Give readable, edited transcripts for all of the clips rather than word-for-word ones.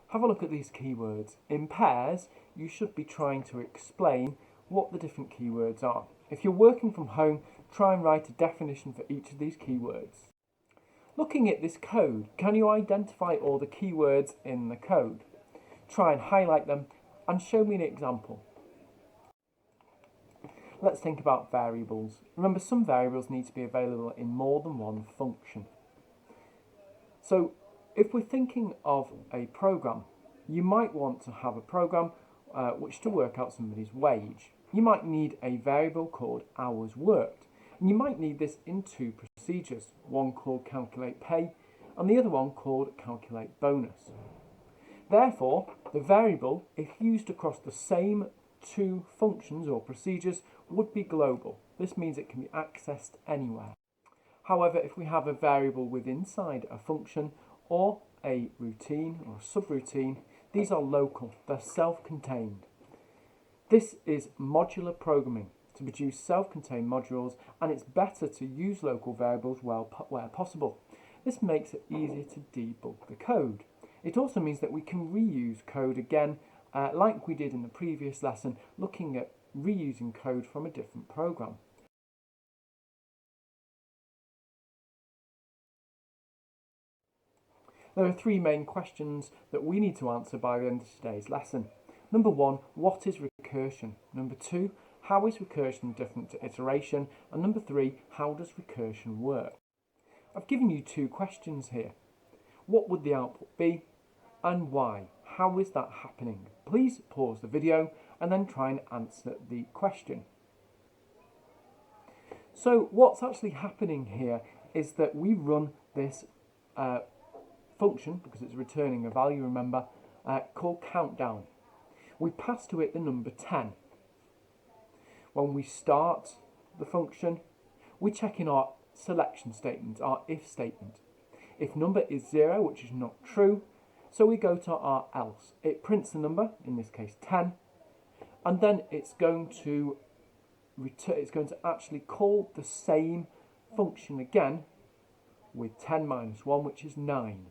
Have a look at these keywords. In pairs, you should be trying to explain what the different keywords are. If you're working from home, try and write a definition for each of these keywords. Looking at this code, can you identify all the keywords in the code? Try and highlight them and show me an example. Let's think about variables. Remember, some variables need to be available in more than one function. So if we're thinking of a program, you might want to have a program which to work out somebody's wage. You might need a variable called hours worked. And you might need this in two procedures, one called calculate pay and the other one called calculate bonus. Therefore, the variable, if used across the same two functions or procedures, would be global. This means it can be accessed anywhere. However, if we have a variable within inside a function or a routine or a subroutine, these are local, they're self-contained. This is modular programming to produce self-contained modules, and it's better to use local variables where possible. This makes it easier to debug the code. It also means that we can reuse code again, like we did in the previous lesson, looking at reusing code from a different program. There are three main questions that we need to answer by the end of today's lesson. Number one, what is recursion? Number two, how is recursion different to iteration? And number three, how does recursion work? I've given you two questions here. What would the output be and why? How is that happening? Please pause the video and then try and answer the question. So what's actually happening here is that we run this function, because it's returning a value, remember, called countdown. We pass to it the number 10. When we start the function, we check in our selection statement, our if statement. If number is 0, which is not true, so we go to our else. It prints the number, in this case 10, and then it's going to actually call the same function again with 10 minus 1, which is 9.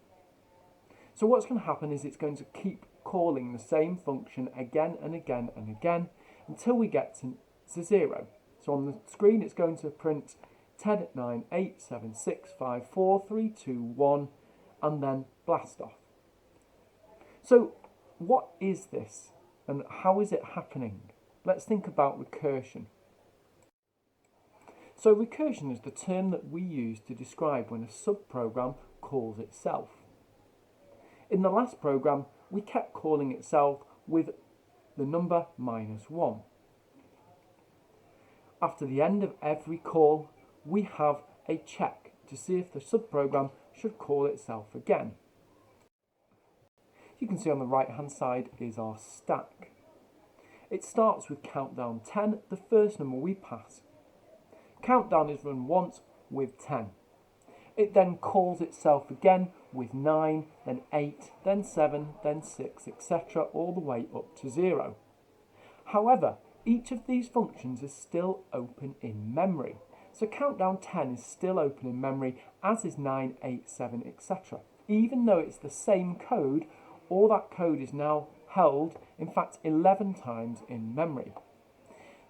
So what's going to happen is it's going to keep calling the same function again and again and again until we get to 0. So on the screen it's going to print 10, 9, 8, 7, 6, 5, 4, 3, 2, 1 and then blast off. So what is this and how is it happening? Let's think about recursion. So recursion is the term that we use to describe when a subprogram calls itself. In the last program, we kept calling itself with the number -1. After the end of every call, we have a check to see if the subprogram should call itself again. You can see on the right hand side is our stack. It starts with countdown 10, the first number we pass. Countdown is run once with 10. It then calls itself again with 9, then 8, then 7, then 6, etc. all the way up to 0. However, each of these functions is still open in memory. So countdown 10 is still open in memory, as is 9, 8, 7, etc. Even though it's the same code, all that code is now held, in fact, 11 times in memory.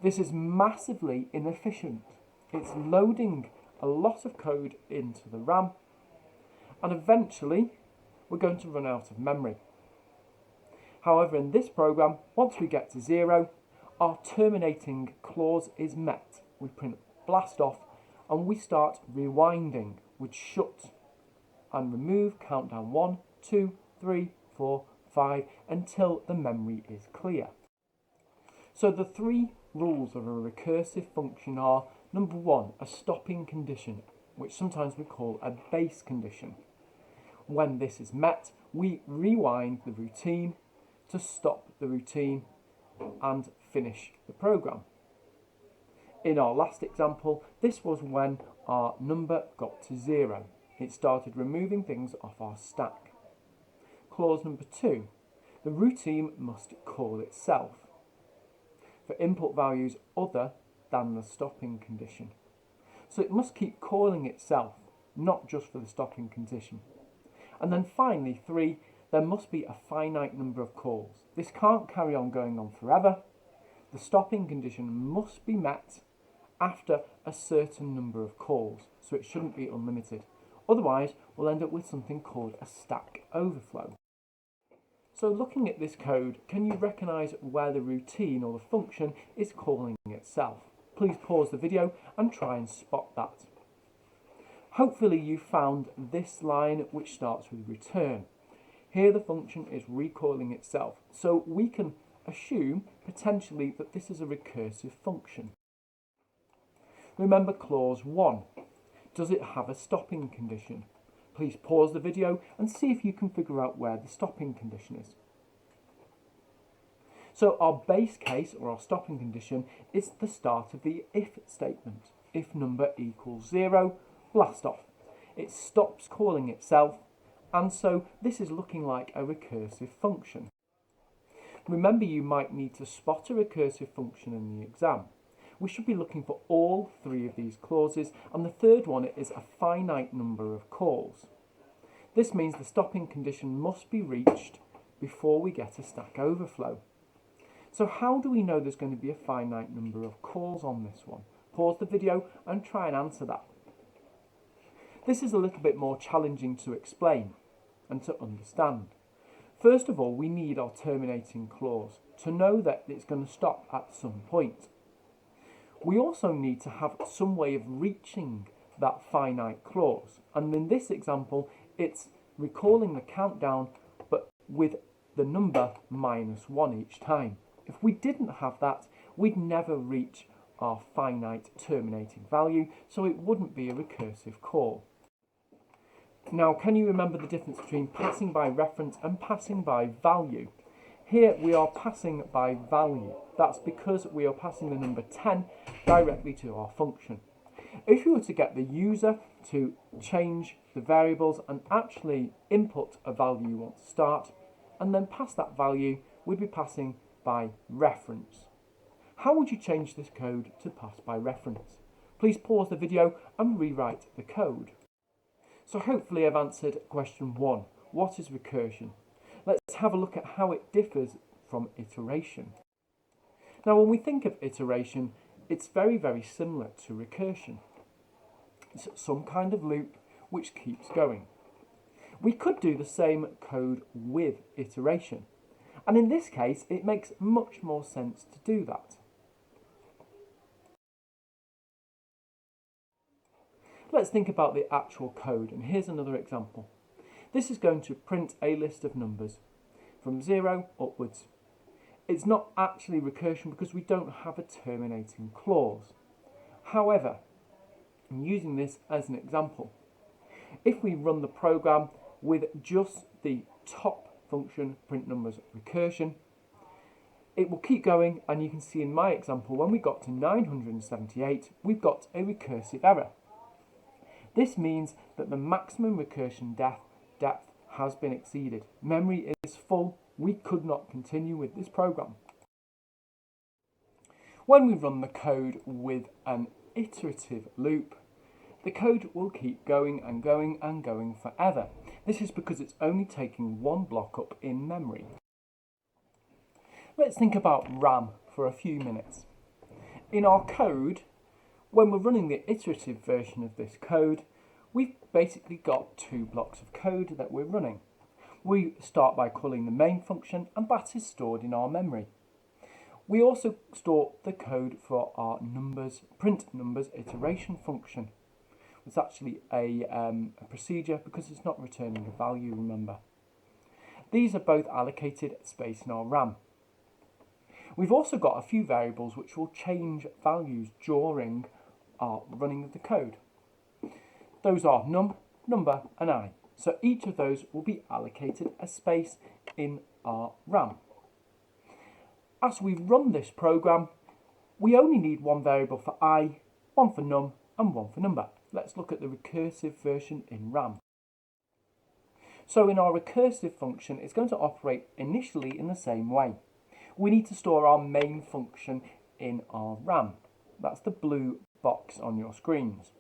This is massively inefficient. It's loading a lot of code into the RAM, and eventually we're going to run out of memory. However, in this program, once we get to 0, our terminating clause is met. We print blast off and we start rewinding with shut and remove countdown 1, 2, 3, 4, 5 until the memory is clear. So the three rules of a recursive function are: number 1, a stopping condition, which sometimes we call a base condition. When this is met, we rewind the routine to stop the routine and finish the program. In our last example, this was when our number got to 0. It started removing things off our stack. Clause number 2, the routine must call itself for input values other than the stopping condition. So it must keep calling itself, not just for the stopping condition. And then finally 3, there must be a finite number of calls. This can't carry on going on forever. The stopping condition must be met after a certain number of calls, so it shouldn't be unlimited. Otherwise, we'll end up with something called a stack overflow. So looking at this code, can you recognise where the routine or the function is calling itself? Please pause the video and try and spot that. Hopefully you found this line which starts with return. Here the function is recalling itself, so we can assume potentially that this is a recursive function. Remember clause 1. Does it have a stopping condition? Please pause the video and see if you can figure out where the stopping condition is. So our base case or our stopping condition is the start of the if statement. If number equals 0, blast off. It stops calling itself, and so this is looking like a recursive function. Remember, you might need to spot a recursive function in the exam. We should be looking for all three of these clauses, and the third one is a finite number of calls. This means the stopping condition must be reached before we get a stack overflow. So how do we know there's going to be a finite number of calls on this one? Pause the video and try and answer that. This is a little bit more challenging to explain and to understand. First of all, we need our terminating clause to know that it's going to stop at some point. We also need to have some way of reaching that finite clause, and in this example it's recalling the countdown but with the number -1 each time. If we didn't have that, we'd never reach our finite terminating value, so it wouldn't be a recursive call. Now, can you remember the difference between passing by reference and passing by value? Here we are passing by value. That's because we are passing the number 10 directly to our function. If you were to get the user to change the variables and actually input a value you want to start and then pass that value, we'd be passing by reference. How would you change this code to pass by reference? Please pause the video and rewrite the code. So hopefully I've answered question 1. What is recursion? Let's have a look at how it differs from iteration. Now, when we think of iteration, it's very similar to recursion. It's some kind of loop which keeps going. We could do the same code with iteration, and in this case it makes much more sense to do that. Let's think about the actual code, and here's another example. This is going to print a list of numbers from 0 upwards. It's not actually recursion because we don't have a terminating clause. However, I'm using this as an example. If we run the program with just the top function, print numbers recursion, it will keep going, and you can see in my example when we got to 978, we've got a recursive error. This means that the maximum recursion depth has been exceeded. Memory is full. We could not continue with this program. When we run the code with an iterative loop, the code will keep going and going and going forever. This is because it's only taking one block up in memory. Let's think about RAM for a few minutes. In our code, when we're running the iterative version of this code, we've basically got 2 blocks of code that we're running. We start by calling the main function, and that is stored in our memory. We also store the code for our numbers, print numbers iteration function. It's actually a procedure because it's not returning a value, remember. These are both allocated space in our RAM. We've also got a few variables which will change values during our running of the code. Those are num, number and I. So each of those will be allocated a space in our RAM. As we run this program, we only need one variable for I, one for num and one for number. Let's look at the recursive version in RAM. So in our recursive function, it's going to operate initially in the same way. We need to store our main function in our RAM. That's the blue box on your screens.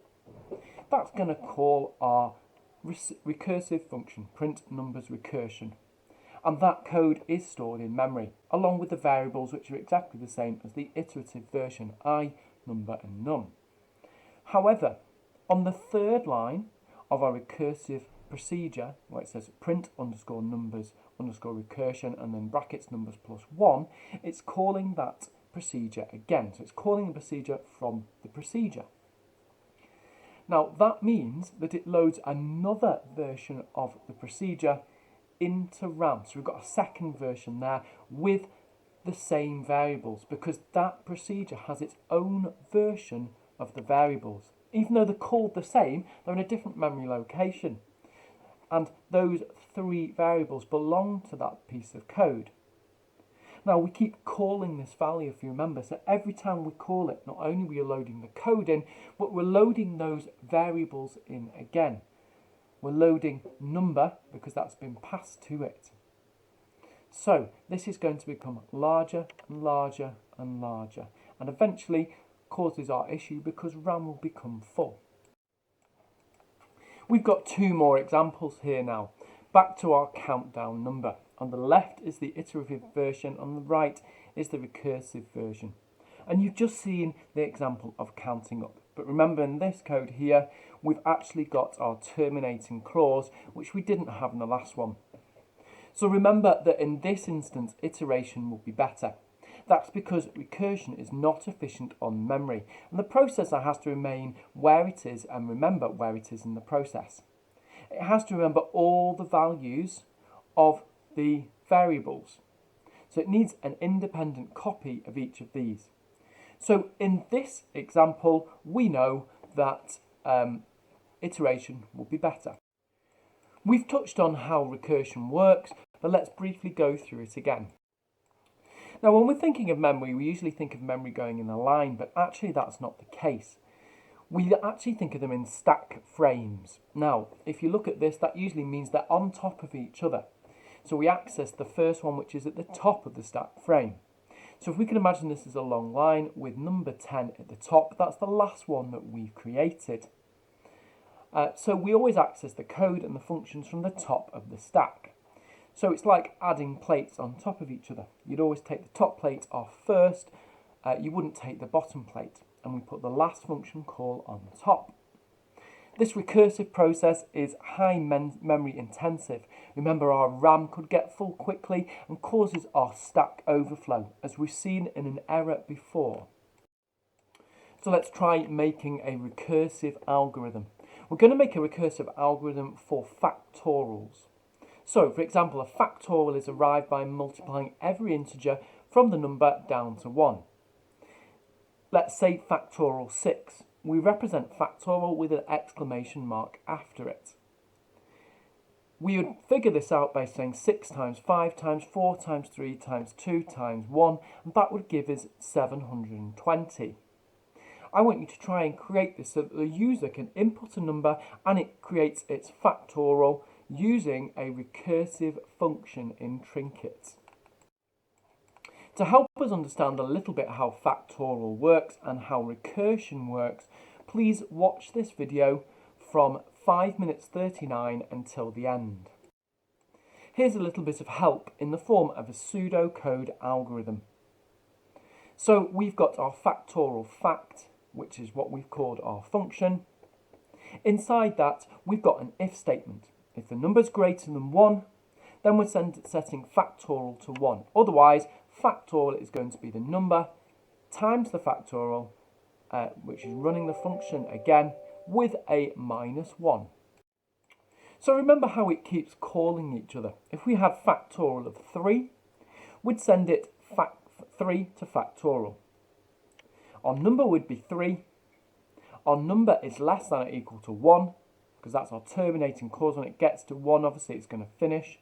That's going to call our recursive function, print numbers recursion. and that code is stored in memory, along with the variables which are exactly the same as the iterative version, I, number and num. However, on the third line of our recursive procedure, where it says print underscore numbers underscore recursion and then brackets numbers plus 1, it's calling that procedure again. So it's calling the procedure from the procedure. Now that means that it loads another version of the procedure into RAM. So we've got a second version there with the same variables, because that procedure has its own version of the variables. Even though they're called the same, they're in a different memory location. And those three variables belong to that piece of code. Now we keep calling this value, if you remember, so every time we call it, not only are we loading the code in, but we're loading those variables in again. We're loading number because that's been passed to it. So this is going to become larger and larger and larger, and eventually causes our issue because RAM will become full. We've got two more examples here now. Back to our countdown number. On the left is the iterative version, on the right is the recursive version. And you've just seen the example of counting up. But remember, in this code here, we've actually got our terminating clause, which we didn't have in the last one. So remember that in this instance, iteration will be better. That's because recursion is not efficient on memory, and the processor has to remain where it is and remember where it is in the process. It has to remember all the values of the variables. So it needs an independent copy of each of these. So in this example, we know that iteration will be better. We've touched on how recursion works, but let's briefly go through it again. Now, when we're thinking of memory, we usually think of memory going in a line, but actually that's not the case. We actually think of them in stack frames. Now, if you look at this, that usually means they're on top of each other. So we access the first one, which is at the top of the stack frame. So if we can imagine this as a long line with number 10 at the top, that's the last one that we've created. So we always access the code and the functions from the top of the stack. So it's like adding plates on top of each other. You'd always take the top plate off first, you wouldn't take the bottom plate, and we put the last function call on top. This recursive process is high memory intensive. Remember, our RAM could get full quickly and causes our stack overflow, as we've seen in an error before. So let's try making a recursive algorithm. We're going to make a recursive algorithm for factorials. So, for example, a factorial is arrived by multiplying every integer from the number down to 1. Let's say factorial 6. We represent factorial with an exclamation mark after it. We would figure this out by saying 6 times 5 times 4 times 3 times 2 times 1, and that would give us 720. I want you to try and create this so that the user can input a number and it creates its factorial using a recursive function in Trinket. To help us understand a little bit how factorial works and how recursion works, please watch this video from 5 minutes 39 until the end. Here's a little bit of help in the form of a pseudocode algorithm. So we've got our factorial fact, which is what we've called our function. Inside that, we've got an if statement. If the number's greater than 1, then we're setting factorial to 1. Otherwise, factorial is going to be the number times the factorial, which is running the function again with a -1. So remember how it keeps calling each other. If we had factorial of 3, we'd send it 3 to factorial. Our number would be 3. Our number is less than or equal to 1, because that's our terminating clause. When it gets to 1, obviously it's going to finish.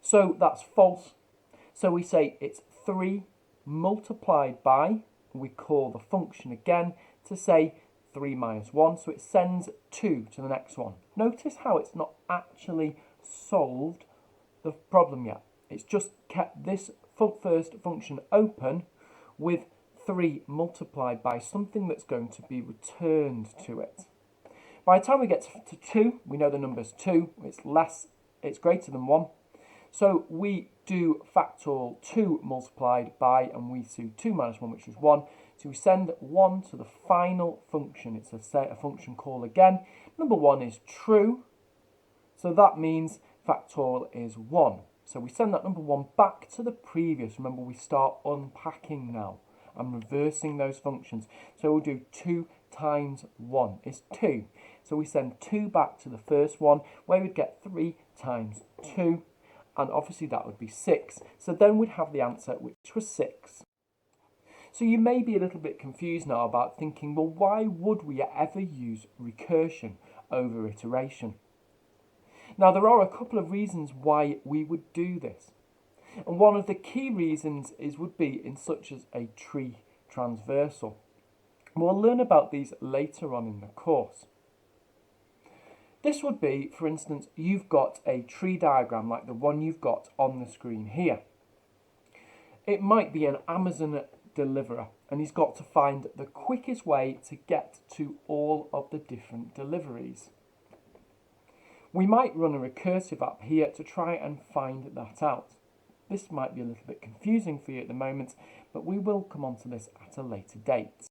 So that's false. So we say it's 3 multiplied by, we call the function again to say 3 minus 1. So it sends 2 to the next one. Notice how it's not actually solved the problem yet. It's just kept this first function open with 3 multiplied by something that's going to be returned to it. By the time we get to 2, we know the number's 2, it's greater than 1. So we do factorial 2 multiplied by, and we do 2 minus 1, which is 1. So we send 1 to the final function. It's a function call again. Number 1 is true. So that means factorial is 1. So we send that number 1 back to the previous. Remember, we start unpacking now and reversing those functions. So we'll do 2 times 1 is 2. So we send 2 back to the first one, where we'd get 3 times 2. And obviously that would be 6. So then we'd have the answer, which was 6. So you may be a little bit confused now about thinking, well, why would we ever use recursion over iteration? Now, there are a couple of reasons why we would do this. And one of the key reasons would be in such as a tree transversal. We'll learn about these later on in the course. This would be, for instance, you've got a tree diagram like the one you've got on the screen here. It might be an Amazon deliverer, and he's got to find the quickest way to get to all of the different deliveries. We might run a recursive app here to try and find that out. This might be a little bit confusing for you at the moment, but we will come on to this at a later date.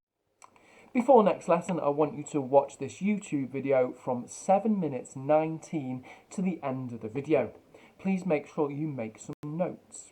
Before next lesson, I want you to watch this YouTube video from 7 minutes 19 to the end of the video. Please make sure you make some notes.